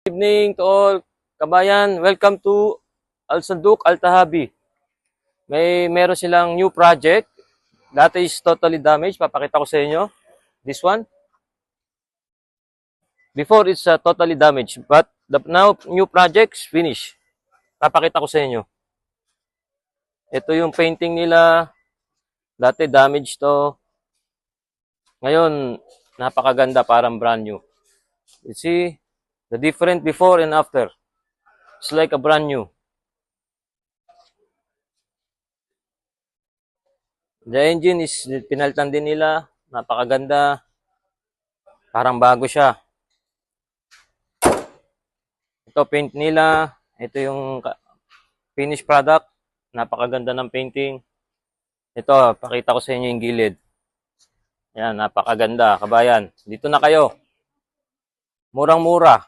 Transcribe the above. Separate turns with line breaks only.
Evening to all kabayan. Welcome to Al Sanduk Al Tahabi. Meron silang new project. Dati is totally damaged. Papakita ko sa inyo. This one. Before it's totally damaged, but now new projects finish. Papakita ko sa inyo. Ito yung painting nila. Dati damaged to. Ngayon, napakaganda, parang brand new. You see the difference before and after. It's like a brand new. The engine is pinalitan din nila. Napakaganda. Parang bago siya. Ito paint nila. Ito yung finished product. Napakaganda ng painting. Ito, pakita ko sa inyo yung gilid. Yan, napakaganda, kabayan. Dito na kayo. Murang-mura.